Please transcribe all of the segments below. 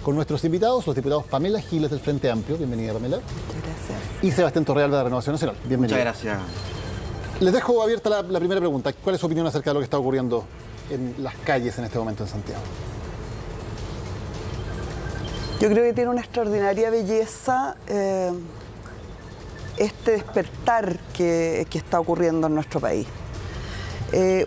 con nuestros invitados, los diputados Pamela Giles del Frente Amplio, bienvenida Pamela. Muchas gracias. Y Sebastián Torrealba de Renovación Nacional, bienvenido. Muchas gracias. Les dejo abierta la primera pregunta. ¿Cuál es su opinión acerca de lo que está ocurriendo en las calles en este momento en Santiago? Yo creo que tiene una extraordinaria belleza este despertar que está ocurriendo en nuestro país.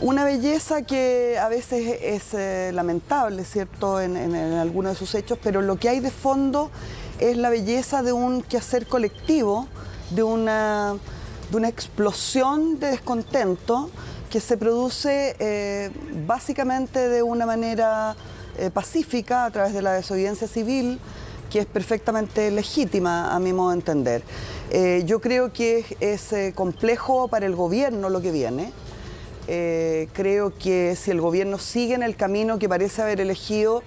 Una belleza que a veces es lamentable, ¿cierto?, en algunos de sus hechos, pero lo que hay de fondo es la belleza de un quehacer colectivo, de una explosión de descontento que se produce básicamente de una manera pacífica a través de la desobediencia civil, que es perfectamente legítima a mi modo de entender. Yo creo que es complejo para el gobierno lo que viene. Creo que si el gobierno sigue en el camino que parece haber elegido,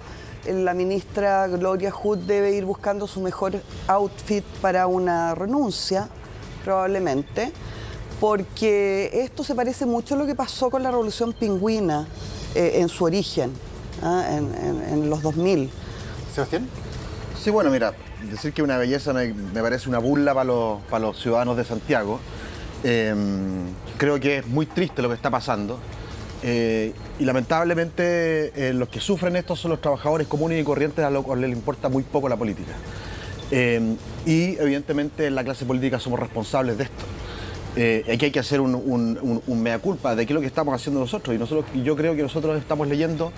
la ministra Gloria Hood debe ir buscando su mejor outfit para una renuncia, probablemente, porque esto se parece mucho a lo que pasó con la Revolución Pingüina en su origen, en los 2000. Sebastián. Sí, bueno, mira, decir que una belleza me parece una burla para los ciudadanos de Santiago. Creo que es muy triste lo que está pasando y lamentablemente los que sufren esto son los trabajadores comunes y corrientes a los que les importa muy poco la política. Y evidentemente la clase política somos responsables de esto. Aquí hay que hacer un mea culpa de qué es lo que estamos haciendo nosotros y yo creo que nosotros estamos leyendo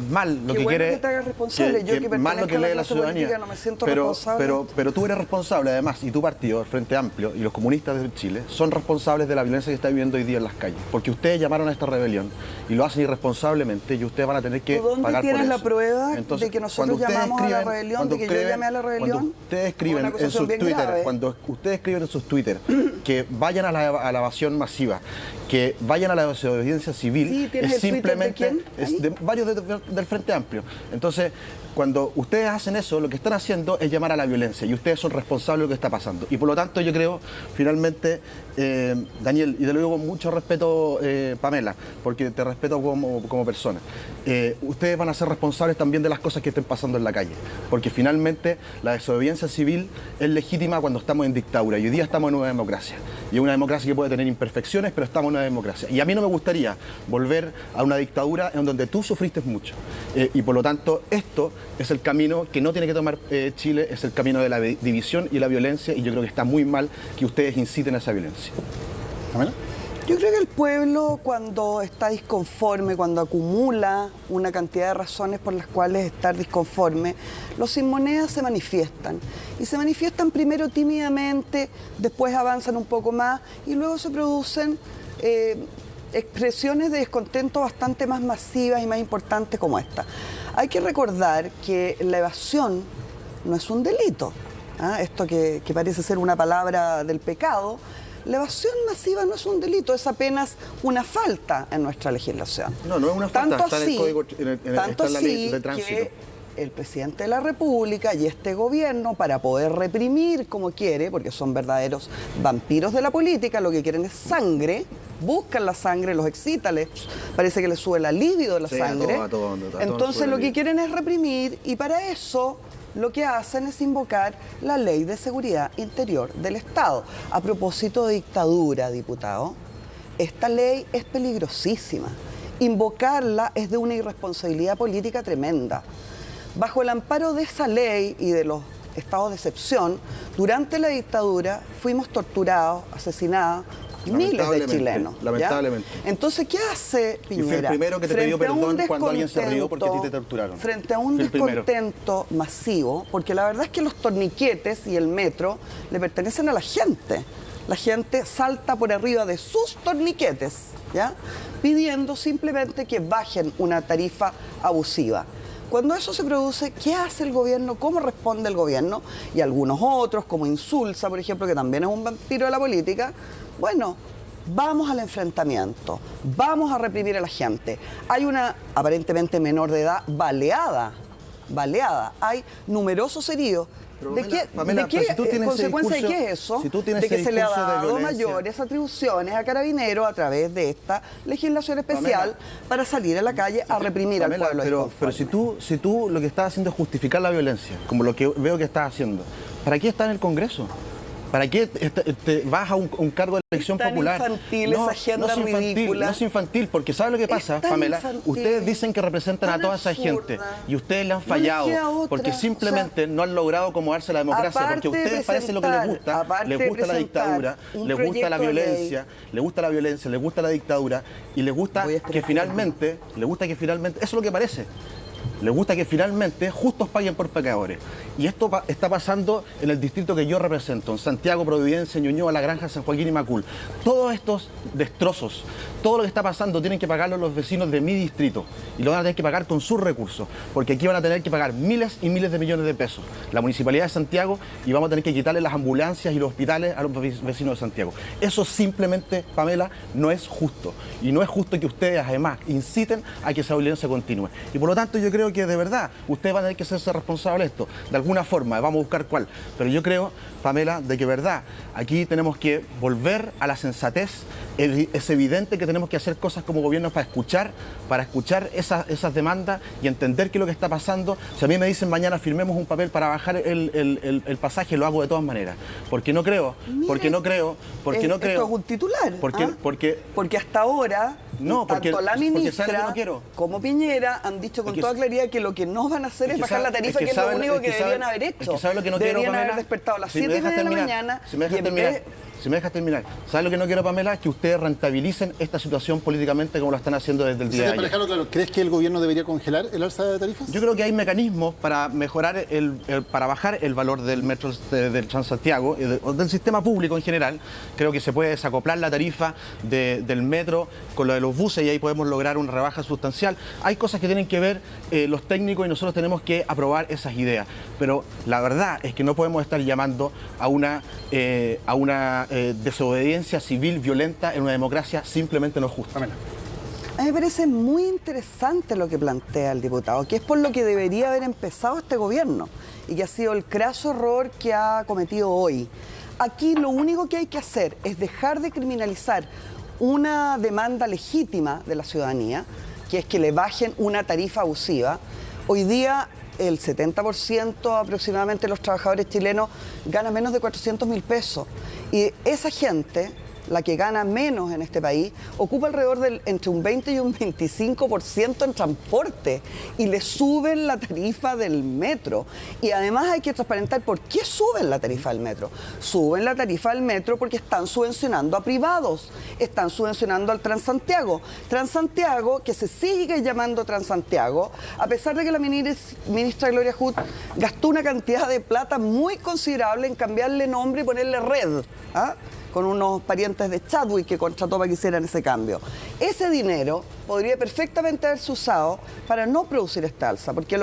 mal lo Qué que bueno quiere, que te hagas responsable. Yo que mal lo que pertenezco a la lee la clase ciudadanía, política no me siento responsable. pero tú eres responsable además, y tu partido, el Frente Amplio y los comunistas de Chile son responsables de la violencia que está viviendo hoy día en las calles, porque ustedes llamaron a esta rebelión y lo hacen irresponsablemente y ustedes van a tener que ¿Dónde pagar por eso. tienes la prueba Entonces, de que nosotros llamamos a la rebelión, de que yo llamé a la rebelión? Cuando ustedes escriben en sus Twitter, cuando ustedes escriben en sus Twitter que vayan a la evasión masiva, que vayan a la desobediencia civil, sí, ¿tienes es el Twitter de simplemente quién? de varios del Frente Amplio. Entonces, cuando ustedes hacen eso, lo que están haciendo es llamar a la violencia y ustedes son responsables de lo que está pasando. Y por lo tanto yo creo, finalmente, Daniel, y te lo digo con mucho respeto, Pamela, porque te respeto como persona, ustedes van a ser responsables también de las cosas que estén pasando en la calle, porque finalmente la desobediencia civil es legítima cuando estamos en dictadura y hoy día estamos en una democracia. Y es una democracia que puede tener imperfecciones, pero estamos en una democracia. Y a mí no me gustaría volver a una dictadura en donde tú sufriste mucho. Y por lo tanto, esto es el camino que no tiene que tomar Chile, es el camino de la división y la violencia, y yo creo que está muy mal que ustedes inciten a esa violencia. ¿Pamela? Yo creo que el pueblo, cuando está disconforme, cuando acumula una cantidad de razones por las cuales estar disconforme, los sin monedas se manifiestan. Y se manifiestan primero tímidamente, después avanzan un poco más y luego se producen expresiones de descontento bastante más masivas y más importantes como esta. Hay que recordar que la evasión no es un delito. Esto que parece ser una palabra del pecado, la evasión masiva no es un delito, es apenas una falta en nuestra legislación. No es una falta, Tanto está en el así, código, está en la ley de tránsito. Que el presidente de la República y este gobierno, para poder reprimir como quiere, porque son verdaderos vampiros de la política, lo que quieren es sangre, buscan la sangre, los excita, parece que les sube la libido de la sangre. Entonces lo que quieren es reprimir y para eso lo que hacen es invocar la Ley de Seguridad Interior del Estado. A propósito de dictadura, diputado, esta ley es peligrosísima. Invocarla es de una irresponsabilidad política tremenda. Bajo el amparo de esa ley y de los estados de excepción, durante la dictadura fuimos torturados, asesinados, miles de chilenos. Lamentablemente. ¿Ya? Entonces, ¿qué hace Piñera? Y fue el primero que te pidió perdón cuando alguien se rió porque a ti te torturaron. Frente a un descontento masivo, porque la verdad es que los torniquetes y el metro le pertenecen a la gente. La gente salta por arriba de sus torniquetes, ¿ya?, pidiendo simplemente que bajen una tarifa abusiva. Cuando eso se produce, ¿qué hace el gobierno? ¿Cómo responde el gobierno? Y algunos otros, como Insulza, por ejemplo, que también es un vampiro de la política, bueno, vamos al enfrentamiento, vamos a reprimir a la gente. Hay una aparentemente menor de edad baleada baleada, hay numerosos heridos. Pero, ¿De Pamela, qué, Pamela, de qué pero si tú tienes ese consecuencia de discurso- qué es eso? si tú tienes de que ese se le ha discurso de dado violencia- mayores atribuciones a Carabineros a través de esta legislación especial para salir a la calle a reprimir Pamela, al pueblo. pero si tú lo que estás haciendo es justificar la violencia, como lo que veo que estás haciendo, ¿para qué estás en el Congreso? ¿Para qué te vas a un cargo de elección Es tan popular? infantil esa agenda es infantil, ridícula. no es infantil, porque ¿sabes lo que pasa, Es tan Pamela? infantil, Ustedes dicen que representan a tan toda esa absurda. gente y ustedes le han No les fallado queda otra, porque o simplemente no han logrado acomodarse a la democracia, porque a aparte de ustedes parece lo que les gusta, aparte les de gusta la presentar dictadura, un les gusta la proyecto de ley. violencia, les gusta la violencia, les gusta la dictadura y les gusta Voy a esperar que finalmente, eso es lo que parece. Les gusta que finalmente justos paguen por pecadores. Y esto está pasando en el distrito que yo represento, en Santiago, Providencia, Ñuñoa, La Granja, San Joaquín y Macul. Todos estos destrozos, todo lo que está pasando tienen que pagarlo los vecinos de mi distrito. Y lo van a tener que pagar con sus recursos, porque aquí van a tener que pagar miles y miles de millones de pesos. La Municipalidad de Santiago, y vamos a tener que quitarle las ambulancias y los hospitales a los vecinos de Santiago. Eso simplemente, Pamela, no es justo. Y no es justo que ustedes además inciten a que esa violencia continúe. Y por lo tanto yo creo que de verdad ustedes van a tener que hacerse responsables de esto. De alguna forma, vamos a buscar cuál. Pero yo creo, Pamela, de que verdad, aquí tenemos que volver a la sensatez. Es evidente que tenemos que hacer cosas como gobierno para escuchar esas demandas y entender qué es lo que está pasando. Si a mí me dicen mañana firmemos un papel para bajar el pasaje, lo hago de todas maneras. Porque no creo. Esto es un titular. Porque hasta ahora, No, porque- tanto la porque ministra ¿sabes lo que no quiero? como Piñera han dicho con Es que- toda claridad que lo que no van a hacer es bajar la tarifa, que es lo sabe- único es que deberían sabe- haber es hecho. que ¿sabe lo que no quiero, Deberían Pamela? haber despertado a las Si me 7 dejas de la terminar, mañana. Si me y dejas en terminar. vez- Si me dejas terminar. ¿Sabes lo que no quiero, Pamela? Que ustedes rentabilicen esta situación políticamente como lo están haciendo desde el día de Para ayer. dejarlo claro, ¿crees que el gobierno debería congelar el alza de tarifas? Yo creo que hay mecanismos para mejorar para bajar el valor del metro del Transantiago o del sistema público en general. Creo que se puede desacoplar la tarifa del metro con lo de los buses y ahí podemos lograr una rebaja sustancial. Hay cosas que tienen que ver los técnicos y nosotros tenemos que aprobar esas ideas. Pero la verdad es que no podemos estar llamando a una desobediencia civil violenta en una democracia simplemente no justa. Pamela. A mí me parece muy interesante lo que plantea el diputado, que es por lo que debería haber empezado este gobierno y que ha sido el craso error que ha cometido hoy. Aquí lo único que hay que hacer es dejar de criminalizar una demanda legítima de la ciudadanía, que es que le bajen una tarifa abusiva. Hoy día el 70% aproximadamente de los trabajadores chilenos gana menos de 400.000 pesos. Y esa gente, la que gana menos en este país, ocupa alrededor del entre un 20 y un 25% en transporte y le suben la tarifa del metro. Y además hay que transparentar por qué suben la tarifa del metro. Suben la tarifa del metro porque están subvencionando a privados, están subvencionando al Transantiago. Transantiago, que se sigue llamando Transantiago, a pesar de que la ministra Gloria Hood gastó una cantidad de plata muy considerable en cambiarle nombre y ponerle Red, ¿ah?, con unos parientes de Chadwick que contrató para que hicieran ese cambio. Ese dinero podría perfectamente haberse usado para no producir esta alza, porque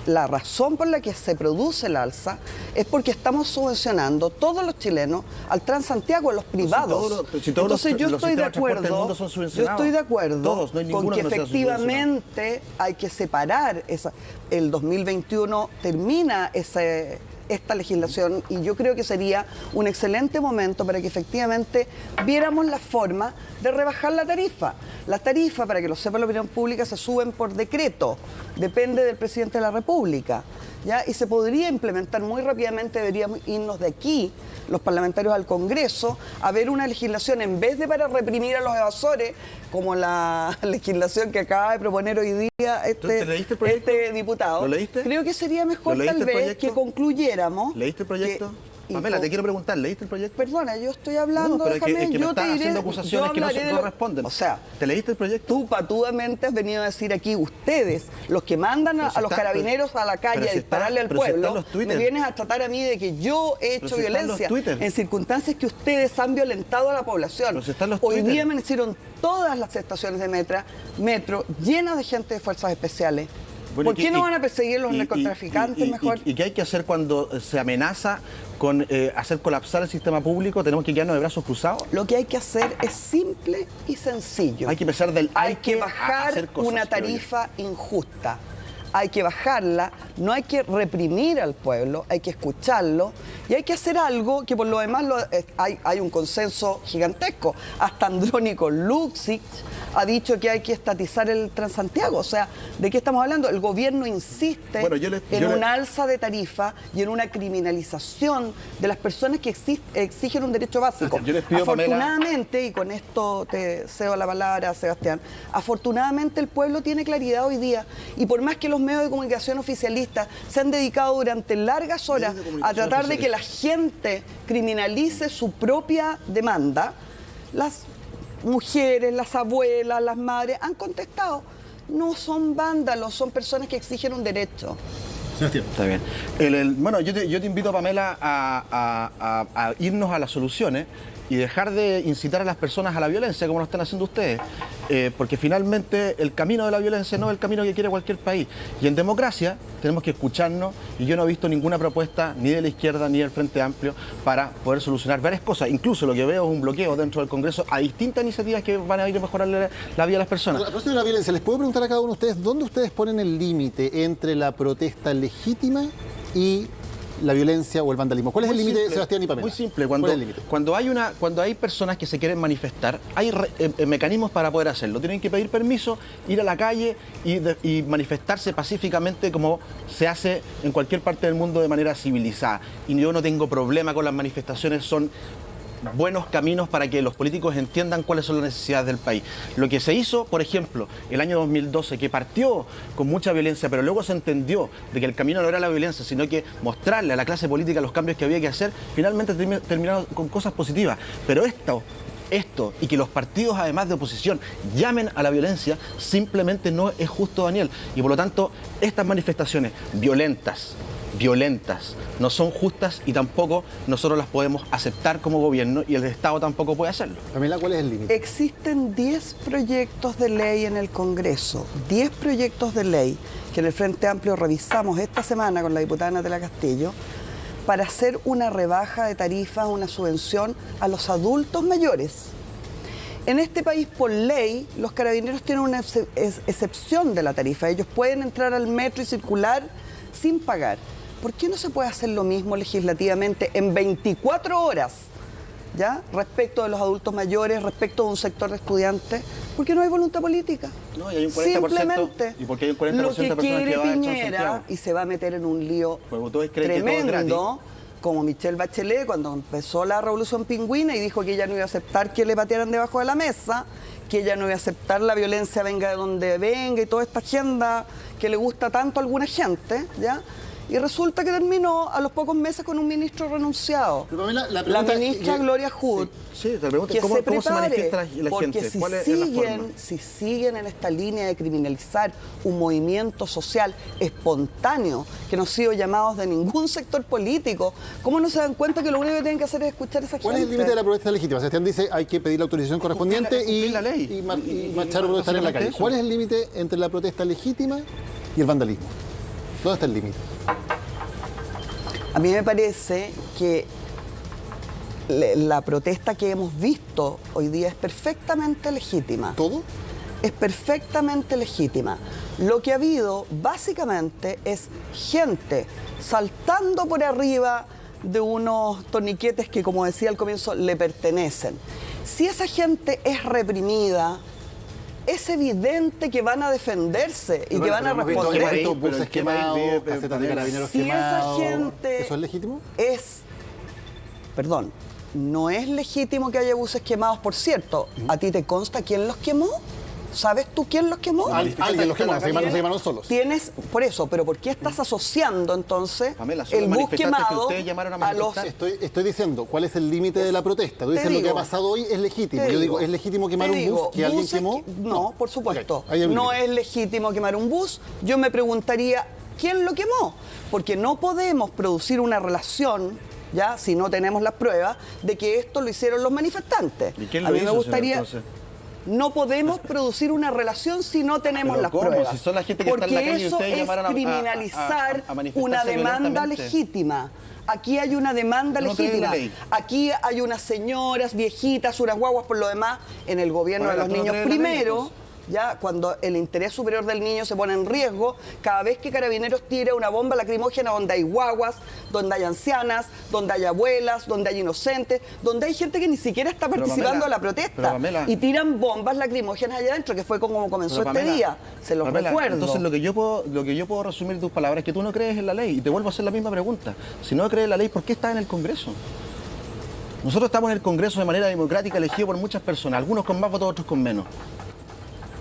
la razón por la que se produce la alza es porque estamos subvencionando todos los chilenos al Transantiago, a los privados. Entonces yo estoy de acuerdo, Todos, no hay con ninguno que que no sea subvencionado. efectivamente hay que separar el 2021 termina esta legislación y yo creo que sería un excelente momento para que efectivamente viéramos la forma de rebajar la tarifa. La tarifa, para que lo sepa la opinión pública, se suben por decreto, depende del presidente de la República, ¿ya? Y se podría implementar muy rápidamente, deberíamos irnos de aquí, los parlamentarios al Congreso, a ver una legislación, en vez de para reprimir a los evasores, como la legislación que acaba de proponer hoy día ¿Te leíste el proyecto? este diputado. ¿Lo leíste? Creo que sería mejor ¿Lo leíste tal el vez proyecto? que concluyéramos. ¿Leíste el proyecto? y Pamela, con- te quiero preguntar, ¿leíste el proyecto? Perdona, yo estoy hablando, No, pero es que déjame, me yo estás te diré, haciendo yo acusaciones que no hablaré se de lo- corresponden. O sea, ¿te leíste el proyecto? tú patudamente has venido a decir aquí, ustedes, los que mandan Pero si a los está- carabineros a la calle pero a si dispararle está- al pero si pueblo, están los me Twitter. vienes a tratar a mí de que yo he hecho si están los violencia Twitter. en circunstancias que ustedes han violentado a la población. Pero si están los Hoy Twitter. día amanecieron todas las estaciones de metro llenas de gente de fuerzas especiales. Bueno, ¿Por qué no van a perseguir los narcotraficantes mejor? ¿Y qué hay que hacer cuando se amenaza con hacer colapsar el sistema público? ¿Tenemos que quedarnos de brazos cruzados? Lo que hay que hacer es simple y sencillo. Hay que empezar del Hay que a bajar hacer cosas, una creo yo. tarifa injusta. hay que bajarla, no hay que reprimir al pueblo, hay que escucharlo y hay que hacer algo que por lo demás hay un consenso gigantesco. Hasta Andrónico Luksic ha dicho que hay que estatizar el Transantiago. O sea, ¿de qué estamos hablando? El gobierno insiste en una alza de tarifa y en una criminalización de las personas que exigen un derecho básico. Yo les pido, afortunadamente, Pamela, y con esto te cedo la palabra, Sebastián, afortunadamente el pueblo tiene claridad hoy día, y por más que los medios de comunicación oficialistas se han dedicado durante largas horas a tratar de que la gente criminalice su propia demanda, las mujeres, las abuelas, las madres han contestado. No son vándalos, son personas que exigen un derecho. Sebastián. Está bien. Bueno, yo te invito, Pamela, a irnos a las soluciones y dejar de incitar a las personas a la violencia como lo están haciendo ustedes, porque finalmente el camino de la violencia no es el camino que quiere cualquier país, y en democracia tenemos que escucharnos, y yo no he visto ninguna propuesta ni de la izquierda ni del Frente Amplio para poder solucionar varias cosas. Incluso lo que veo es un bloqueo dentro del Congreso a distintas iniciativas que van a ir a mejorar la vida a las personas. A propósito de la violencia, les puedo preguntar a cada uno de ustedes, ¿dónde ustedes ponen el límite entre la protesta legítima y la violencia o el vandalismo? ¿Cuál es el límite, Sebastián y Pamela? Muy simple. ¿Cuál es el límite? Cuando hay personas que se quieren manifestar, hay mecanismos para poder hacerlo. Tienen que pedir permiso, ir a la calle y manifestarse pacíficamente como se hace en cualquier parte del mundo de manera civilizada. Y yo no tengo problema con las manifestaciones, son buenos caminos para que los políticos entiendan cuáles son las necesidades del país. Lo que se hizo, por ejemplo, el año 2012, que partió con mucha violencia, pero luego se entendió de que el camino no era la violencia, sino que mostrarle a la clase política los cambios que había que hacer, finalmente terminaron con cosas positivas. Pero esto y que los partidos, además de oposición, llamen a la violencia, simplemente no es justo, Daniel. Y por lo tanto, estas manifestaciones violentas, no son justas, y tampoco nosotros las podemos aceptar como gobierno, y el Estado tampoco puede hacerlo. Pamela, ¿cuál es el límite? Existen 10 proyectos de ley en el Congreso, 10 proyectos de ley que en el Frente Amplio revisamos esta semana con la diputada Natalia Castillo para hacer una rebaja de tarifas, una subvención a los adultos mayores. En este país, por ley, los carabineros tienen una excepción de la tarifa. Ellos pueden entrar al metro y circular sin pagar. ¿Por qué no se puede hacer lo mismo legislativamente en 24 horas, ¿ya? Respecto de los adultos mayores, respecto de un sector de estudiantes? Porque no hay voluntad política. No, y hay un 40%, simplemente y porque hay un 40% lo que de personas quiere que van a Piñera, y se va a meter en un lío tremendo, como Michelle Bachelet cuando empezó la revolución pingüina y dijo que ella no iba a aceptar que le patearan debajo de la mesa, que ella no iba a aceptar la violencia venga de donde venga y toda esta agenda que le gusta tanto a alguna gente, ¿ya? Y resulta que terminó a los pocos meses con un ministro renunciado. Pero, Pamela, la ministra Gloria Hood, te pregunto, que ¿cómo se prepare, se manifiesta la porque gente? ¿Cuál es la forma? Si siguen en esta línea de criminalizar un movimiento social espontáneo, que no ha sido llamados de ningún sector político, ¿cómo no se dan cuenta que lo único que tienen que hacer es escuchar a esa gente? ¿Cuál es el límite de la protesta legítima? Sebastián dice hay que pedir la autorización correspondiente y marchar o protestar en la calle. ¿Cuál es el límite entre la protesta legítima y el vandalismo? ¿Dónde está el límite? A mí me parece que la protesta que hemos visto hoy día es perfectamente legítima. ¿Todo? Es perfectamente legítima. Lo que ha habido básicamente es gente saltando por arriba de unos torniquetes que, como decía al comienzo, le pertenecen. Si esa gente es reprimida, es evidente que van a defenderse y que van a responder. Buses quemados, casetas de carabineros quemados. Si esa gente... ¿Eso es legítimo? Perdón, no es legítimo que haya buses quemados, por cierto. ¿A ti te consta quién los quemó? ¿Sabes tú quién los quemó? Alguien los quemó, se quemaron solos. Por eso, pero ¿por qué estás asociando entonces Pamela, el bus quemado a los... Estoy diciendo, ¿cuál es el límite de la protesta? Tú dices lo que ha pasado hoy es legítimo. Yo digo, ¿es legítimo quemar un bus que alguien quemó? No, por supuesto. Okay, no es legítimo quemar un bus. Yo me preguntaría, ¿quién lo quemó? Porque no podemos producir una relación, ya, si no tenemos las pruebas, de que esto lo hicieron los manifestantes. ¿Y quién lo hizo, me gustaría... No podemos producir una relación si no tenemos las pruebas. Si son la gente que porque está en la calle y eso ustedes es llamaron criminalizar a manifestarse una demanda violentamente. legítima. Aquí hay una demanda legítima. Aquí hay unas señoras viejitas, unas guaguas por lo demás, en el gobierno de los niños primero, ya cuando el interés superior del niño se pone en riesgo, cada vez que Carabineros tira una bomba lacrimógena donde hay guaguas, donde hay ancianas, donde hay abuelas, donde hay inocentes, donde hay gente que ni siquiera está participando de la protesta, y tiran bombas lacrimógenas allá adentro, que fue como comenzó este día, se los recuerdo. Entonces lo que yo puedo resumir de tus palabras es que tú no crees en la ley, y te vuelvo a hacer la misma pregunta. Si no crees en la ley, ¿por qué estás en el Congreso? Nosotros estamos en el Congreso de manera democrática, elegido por muchas personas, algunos con más votos, otros con menos.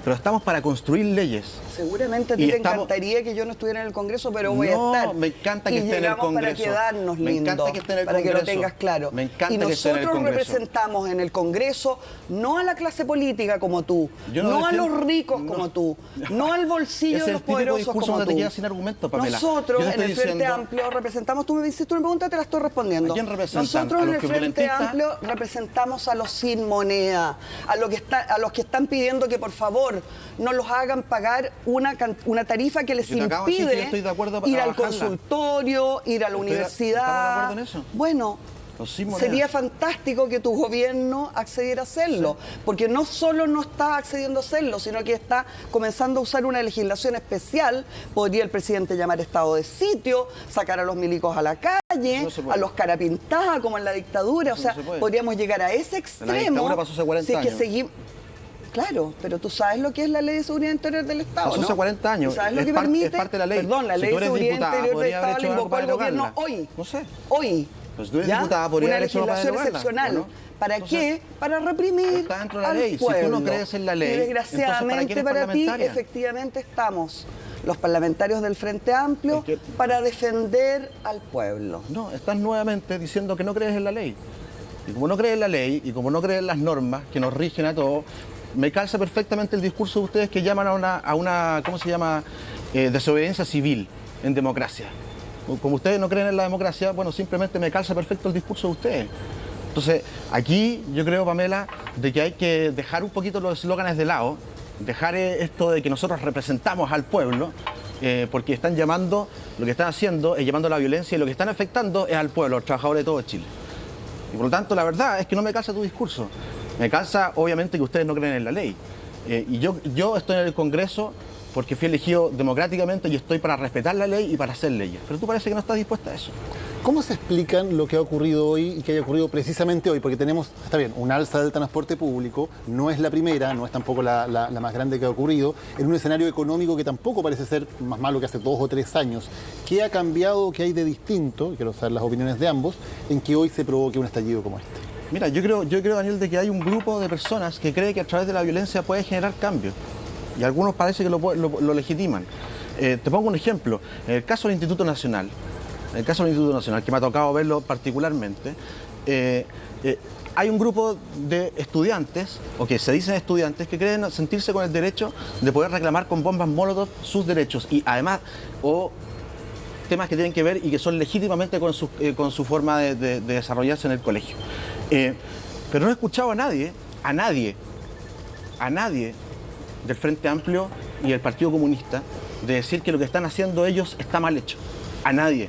Pero estamos para construir leyes. Seguramente a ti te encantaría que yo no estuviera en el Congreso, pero voy a estar. No, me encanta que esté en el Congreso. Para quedarnos, lindo. Me encanta que esté en el Congreso. Para que lo tengas claro. Me encanta que esté en el Congreso. Y nosotros representamos en el Congreso no a la clase política como tú, no a los ricos como tú, no al bolsillo de los poderosos como tú. Te quedas sin argumentos, Pamela. Nosotros en el Frente Amplio representamos, tú me hiciste una pregunta, te la estoy respondiendo. ¿A quién representan? Nosotros en el Frente Amplio representamos a los sin moneda, a los que están pidiendo que por favor no los hagan pagar una tarifa que les impide ir al consultorio, ir a la universidad. ¿Estamos de acuerdo en eso? Bueno, sería fantástico que tu gobierno accediera a hacerlo, porque no solo no está accediendo a hacerlo, sino que está comenzando a usar una legislación especial. Podría el presidente llamar estado de sitio, sacar a los milicos a la calle, a los carapintadas como en la dictadura. O sea, podríamos llegar a ese extremo. La dictadura pasó hace 40 años. Que seguimos. Claro, pero tú sabes lo que es la Ley de Seguridad Interior del Estado, pasó hace 40 años. ¿Sabes lo que permite? Es parte de la ley. Perdón, la Ley de Seguridad Interior del Estado la invocó el gobierno hoy. No sé. Hoy. Pues tú eres diputada, podría haber hecho una legislación excepcional. ¿No? ¿Para qué? Para reprimir está dentro de la ley. Pueblo. Si tú no crees en la ley, y desgraciadamente para ti, efectivamente estamos los parlamentarios del Frente Amplio para defender al pueblo. No, estás nuevamente diciendo que no crees en la ley. Y como no crees en la ley, y como no crees en las normas que nos rigen a todos, me calza perfectamente el discurso de ustedes que llaman a una ¿cómo se llama? Desobediencia civil en democracia. Como ustedes no creen en la democracia, bueno, simplemente me calza perfecto el discurso de ustedes. Entonces, aquí yo creo, Pamela, de que hay que dejar un poquito los eslóganes de lado, dejar esto de que nosotros representamos al pueblo, porque están llamando, lo que están haciendo es llamando a la violencia y lo que están afectando es al pueblo, a los trabajadores de todo Chile. Y por lo tanto, la verdad es que no me calza tu discurso. Me calza, obviamente, que ustedes no creen en la ley. Y yo estoy en el Congreso porque fui elegido democráticamente y estoy para respetar la ley y para hacer leyes. Pero tú parece que no estás dispuesta a eso. ¿Cómo se explican lo que ha ocurrido hoy y que haya ocurrido precisamente hoy? Porque tenemos, está bien, un alza del transporte público, no es la primera, no es tampoco la más grande que ha ocurrido, en un escenario económico que tampoco parece ser más malo que hace 2 o 3 años. ¿Qué ha cambiado, qué hay de distinto, quiero saber las opiniones de ambos, en que hoy se provoque un estallido como este? Mira, yo creo, Daniel, de que hay un grupo de personas que cree que a través de la violencia puede generar cambios. Y algunos parece que lo legitiman. Te pongo un ejemplo. En el caso del Instituto Nacional, que me ha tocado verlo particularmente, hay un grupo de estudiantes, o que se dicen estudiantes, que creen sentirse con el derecho de poder reclamar con bombas Molotov sus derechos. Y además, temas que tienen que ver y que son legítimamente con su forma de desarrollarse en el colegio. Pero no he escuchado a nadie del Frente Amplio y del Partido Comunista de decir que lo que están haciendo ellos está mal hecho. A nadie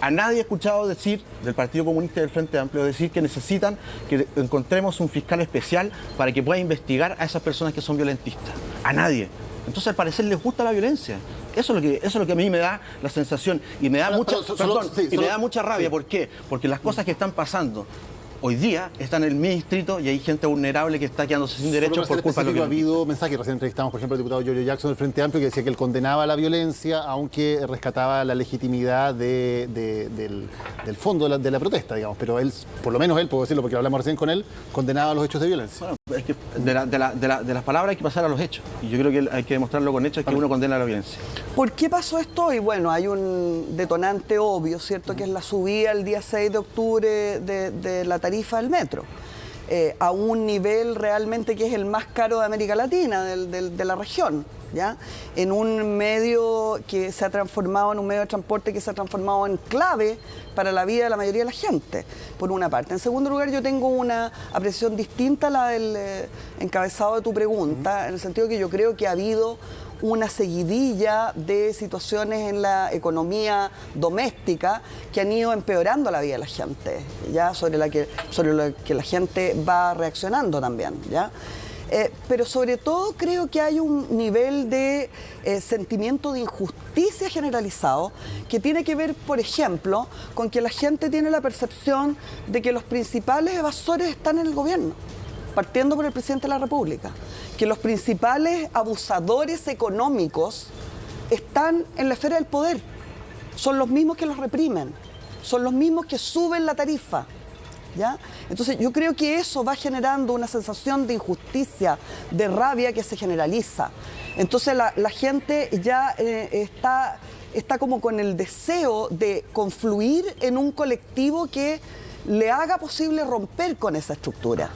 he escuchado decir del Partido Comunista y del Frente Amplio decir que necesitan que encontremos un fiscal especial para que pueda investigar a esas personas que son violentistas. A nadie. Entonces, al parecer, les gusta la violencia. Eso es lo que a mí me da la sensación. Y me da mucha rabia. Sí. ¿Por qué? Porque las cosas que están pasando hoy día están en mi distrito y hay gente vulnerable que está quedándose sin derechos por culpa de lo que ha habido mensajes. Recién entrevistamos, por ejemplo, al diputado Giorgio Jackson del Frente Amplio, que decía que él condenaba la violencia, aunque rescataba la legitimidad del fondo de la protesta, digamos. Pero él, por lo menos él, puedo decirlo porque hablamos recién con él, condenaba los hechos de violencia. Bueno, es que de las palabras hay que pasar a los hechos. Y yo creo que hay que demostrarlo con hechos, que uno condena la violencia. ¿Por qué pasó esto hoy? Bueno, hay un detonante obvio, ¿cierto? Que es la subida el día 6 de octubre de la tarifa del metro, a un nivel realmente que es el más caro de América Latina, de la región, ¿ya? En un medio que se ha transformado en un medio de transporte que se ha transformado en clave para la vida de la mayoría de la gente, por una parte. En segundo lugar, yo tengo una apreciación distinta a la del encabezado de tu pregunta, en el sentido que yo creo que ha habido una seguidilla de situaciones en la economía doméstica que han ido empeorando la vida de la gente, ¿ya? Sobre lo que la gente va reaccionando también, ¿ya? Pero sobre todo creo que hay un nivel de sentimiento de injusticia generalizado que tiene que ver, por ejemplo, con que la gente tiene la percepción de que los principales evasores están en el gobierno, partiendo por el presidente de la República, que los principales abusadores económicos están en la esfera del poder, son los mismos que los reprimen, son los mismos que suben la tarifa, ¿ya? Entonces yo creo que eso va generando una sensación de injusticia, de rabia que se generaliza. Entonces la gente ya está como con el deseo de confluir en un colectivo que le haga posible romper con esa estructura.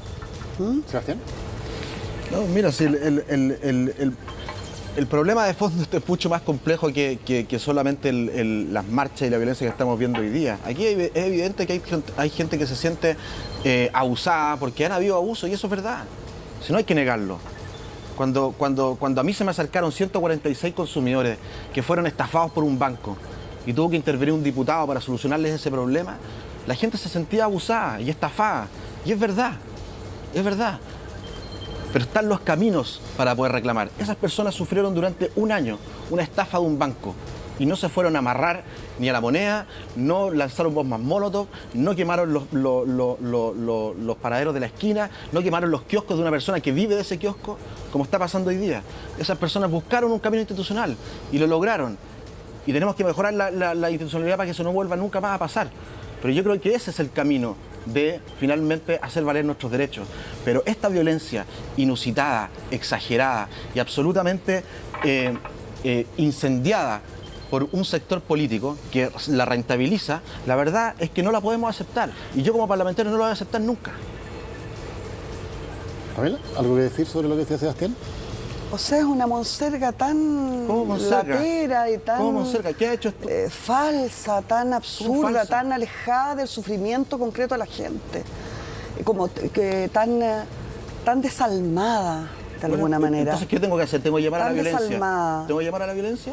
Sebastián. No, mira, si el problema de fondo es mucho más complejo que solamente las marchas y la violencia que estamos viendo hoy día. Aquí es evidente que hay gente que se siente abusada porque han habido abusos, y eso es verdad. Si no, hay que negarlo. Cuando a mí se me acercaron 146 consumidores que fueron estafados por un banco y tuvo que intervenir un diputado para solucionarles ese problema, la gente se sentía abusada y estafada. Y es verdad, es verdad. Pero están los caminos para poder reclamar. Esas personas sufrieron durante un año una estafa de un banco y no se fueron a amarrar ni a la moneda, no lanzaron bombas molotov, no quemaron los paraderos de la esquina, no quemaron los kioscos de una persona que vive de ese kiosco, como está pasando hoy día. Esas personas buscaron un camino institucional y lo lograron. Y tenemos que mejorar la institucionalidad para que eso no vuelva nunca más a pasar. Pero yo creo que ese es el camino de finalmente hacer valer nuestros derechos. Pero esta violencia inusitada, exagerada y absolutamente incendiada por un sector político que la rentabiliza, la verdad es que no la podemos aceptar. Y yo como parlamentario no lo voy a aceptar nunca. Pamela, ¿algo que decir sobre lo que decía Sebastián? O sea, es una monserga tan latera y tan... ¿Cómo monserga? ¿Qué ha hecho esto? Falsa, tan absurda, falsa? tan alejada del sufrimiento concreto de la gente. Como que tan desalmada, de alguna manera. Entonces, ¿qué tengo que hacer? ¿Tengo que llamar a la violencia? Desalmada. ¿Tengo que llamar a la violencia?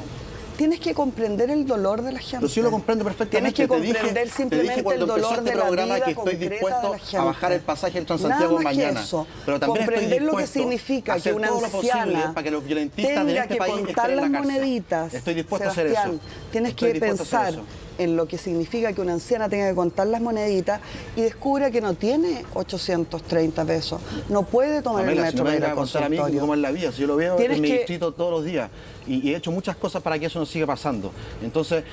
Tienes que comprender el dolor de la gente. Pero sí lo comprendo perfectamente. Tienes que comprender simplemente el dolor de la vida que estoy dispuesto a bajar el pasaje del Transantiago mañana. Eso. Pero también comprender lo que significa que una anciana para que los violentistas de tenga este que país contar estén las en la cárcel. moneditas. Estoy dispuesto a hacer Sebastián, eso. Tienes que pensar en lo que significa que una anciana tenga que contar las moneditas y descubra que no tiene 830 pesos. No puede tomar el metro para ir al consultorio. A mí cómo es la vida, si yo lo veo Tienes en mi que... distrito todos los días y he hecho muchas cosas para que eso no siga pasando. Entonces,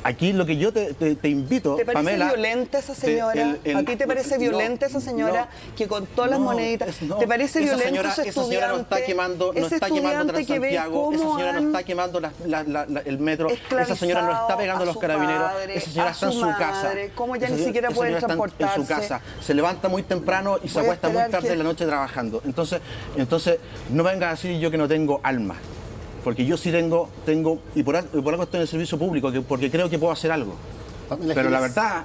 aquí lo que yo te invito, ¿Te parece Pamela, violenta esa señora? ¿A ti te parece violenta esa señora que contó las moneditas? ¿Te parece violento ese estudiante? Esa señora no está quemando Transantiago, esa señora no está quemando el metro, esa señora no está pegando a los carabineros, esa señora está en su casa. ¿Cómo ya ni siquiera puede transportarse? En su casa, se levanta muy temprano y se acuesta muy tarde en la noche trabajando. Entonces no venga a decir yo que no tengo alma. Porque yo sí tengo y por algo estoy en el servicio público, porque creo que puedo hacer algo. Pero la verdad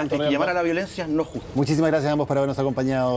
es que llamar a la violencia no es justo. Muchísimas gracias a ambos por habernos acompañado.